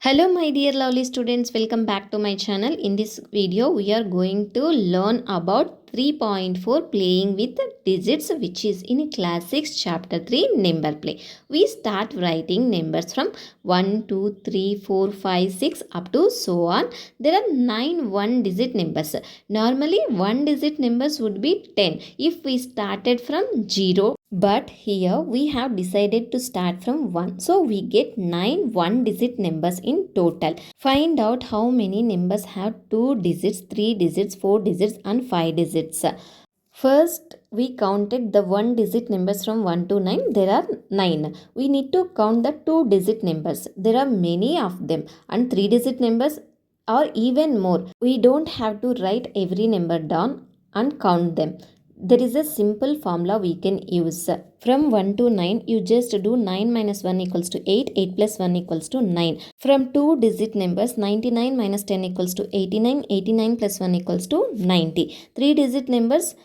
Hello my dear lovely students, welcome back to my channel. In this video we are going to learn about 3.4 playing with digits, which is in class 6 chapter 3 number play. We start writing numbers from 1, 2, 3, 4, 5, 6 up to so on. There are 9 one digit numbers. Normally one digit numbers would be 10 if we started from 0. But here we have decided to start from 1. So we get 9 one digit numbers in total. Find out how many numbers have 2 digits, 3 digits, 4 digits and 5 digits. First, we counted the one digit numbers from 1 to 9. There are 9. We need to count the 2 digit numbers. There are many of them, and 3 digit numbers are even more. We don't have to write every number down and count them. There is a simple formula we can use. From 1 to 9, you just do 9 minus 1 equals to 8, 8 plus 1 equals to 9. From 2 digit numbers, 99 minus 10 equals to 89, 89 plus 1 equals to 90. 3 digit numbers,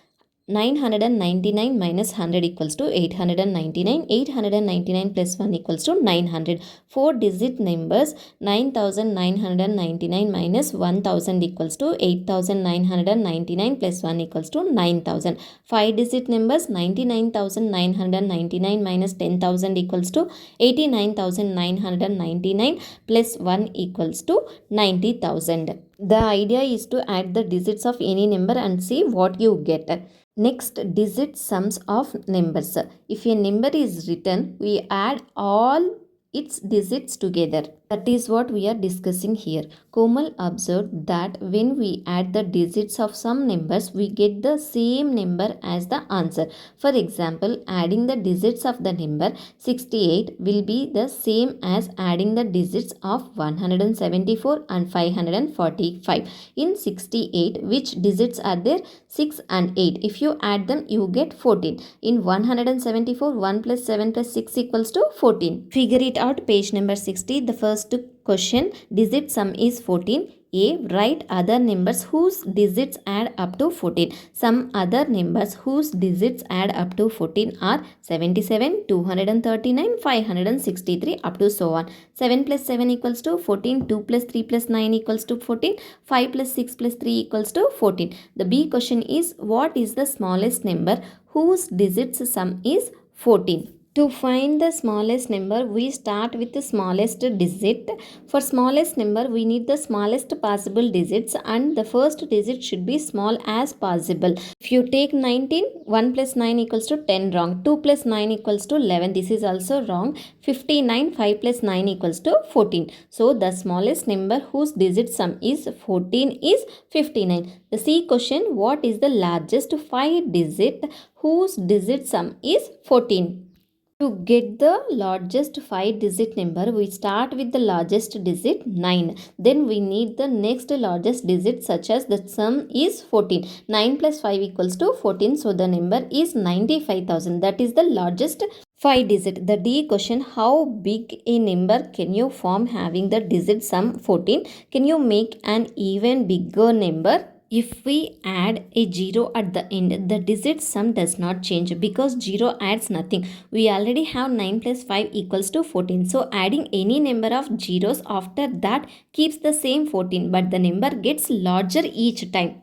999 minus 100 equals to 899, 899 plus 1 equals to 900. 4 digit numbers, 9999 minus 1000 equals to 8999 plus 1 equals to 9000. 5 digit numbers, 99999 minus 10000 equals to 89999 plus 1 equals to 90000. The idea is to add the digits of any number and see what you get. Next, digit sums of numbers. If a number is written, we add all its digits together. That is what we are discussing here. Komal observed that when we add the digits of some numbers, we get the same number as the answer. For example, adding the digits of the number 68 will be the same as adding the digits of 174 and 545. In 68, which digits are there? 6 and 8. If you add them, you get 14. In 174, 1 plus 7 plus 6 equals to 14. Figure it out, page number 60. The first question, digit sum is 14. A. Write other numbers whose digits add up to 14. Some other numbers whose digits add up to 14 are 77, 239, 563 up to so on. 7 plus 7 equals to 14. 2 plus 3 plus 9 equals to 14. 5 plus 6 plus 3 equals to 14. The B question is, what is the smallest number whose digits sum is 14? To find the smallest number, we start with the smallest digit. For smallest number, we need the smallest possible digits, and the first digit should be small as possible. If you take 19, 1 plus 9 equals to 10, wrong. 2 plus 9 equals to 11, this is also wrong. 59, 5 plus 9 equals to 14. So, the smallest number whose digit sum is 14 is 59. The C question, what is the largest 5 digit whose digit sum is 14? To get the largest 5 digit number, we start with the largest digit 9. Then we need the next largest digit, such as the sum is 14. 9 plus 5 equals to 14. So the number is 95,000. That is the largest 5 digit. The D question, how big a number can you form having the digit sum 14? Can you make an even bigger number? If we add a 0 at the end, the digit sum does not change because 0 adds nothing. We already have 9 plus 5 equals to 14. So adding any number of zeros after that keeps the same 14, but the number gets larger each time.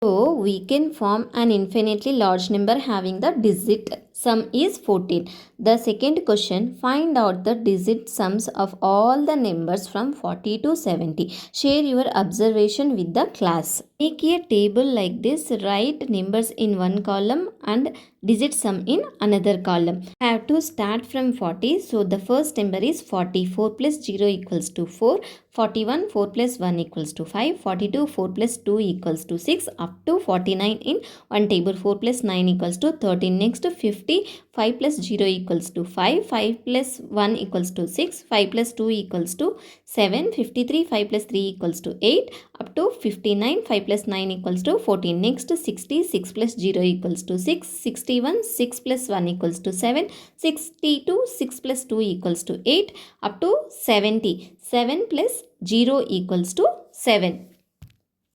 So we can form an infinitely large number having the digit sum is 14. The second question, find out the digit sums of all the numbers from 40 to 70. Share your observation with the class. Make a table like this. Write numbers in one column and digit sum in another column. I have to start from 40. So the first number is 40. 4 plus 0 equals to 4. 41, 4 plus 1 equals to 5. 42, 4 plus 2 equals to 6. Up to 49 in one table. 4 plus 9 equals to 13. Next 50. 5 plus 0 equals to 5. 5 plus 1 equals to 6. 5 plus 2 equals to 7. 53. 5 plus 3 equals to 8. Up to 59. 5 plus 9 equals to 14. Next 60. 6 plus 0 equals to 6. 61. 6 plus 1 equals to 7. 62. 6 plus 2 equals to 8. Up to 70. 7 plus 0 equals to 7.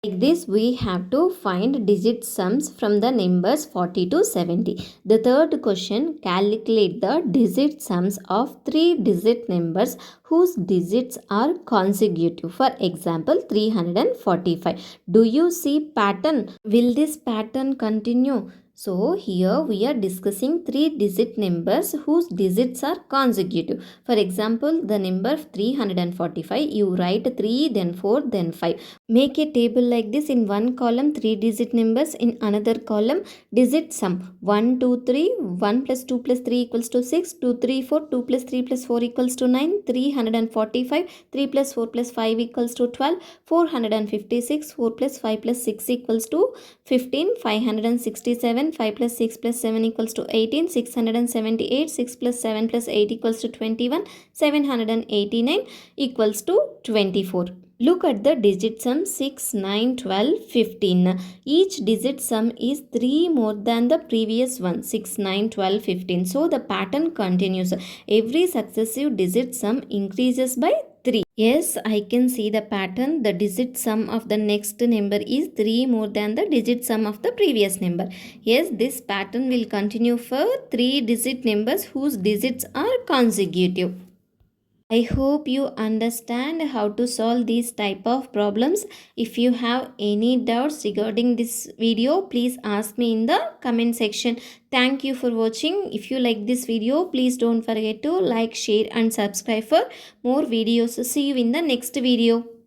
Like this, we have to find digit sums from the numbers 40 to 70. The third question, calculate the digit sums of three digit numbers whose digits are consecutive. For example, 345. Do you see pattern? Will this pattern continue? So here we are discussing three digit numbers whose digits are consecutive. For example, the number 345, you write 3, then 4, then 5. Make a table like this: in one column 3 digit numbers, in another column digit sum 1, 2, 3, 1 plus 2 plus 3 equals to 6, 2, 3, 4, 2 plus 3 plus 4 equals to 9, 345, 3 plus 4 plus 5 equals to 12, 456, 4 plus 5 plus 6 equals to 15, 567, 5 plus 6 plus 7 equals to 18, 678, 6 plus 7 plus 8 equals to 21, 789 equals to 24. Look at the digit sum 6, 9, 12, 15. Each digit sum is 3 more than the previous one, 6, 9, 12, 15. So the pattern continues. Every successive digit sum increases by 3. Yes, I can see the pattern. The digit sum of the next number is 3 more than the digit sum of the previous number. Yes, this pattern will continue for 3 digit numbers whose digits are consecutive. I hope you understand how to solve these type of problems. If you have any doubts regarding this video, please ask me in the comment section. Thank you for watching. If you like this video, please don't forget to like, share and subscribe for more videos. See you in the next video.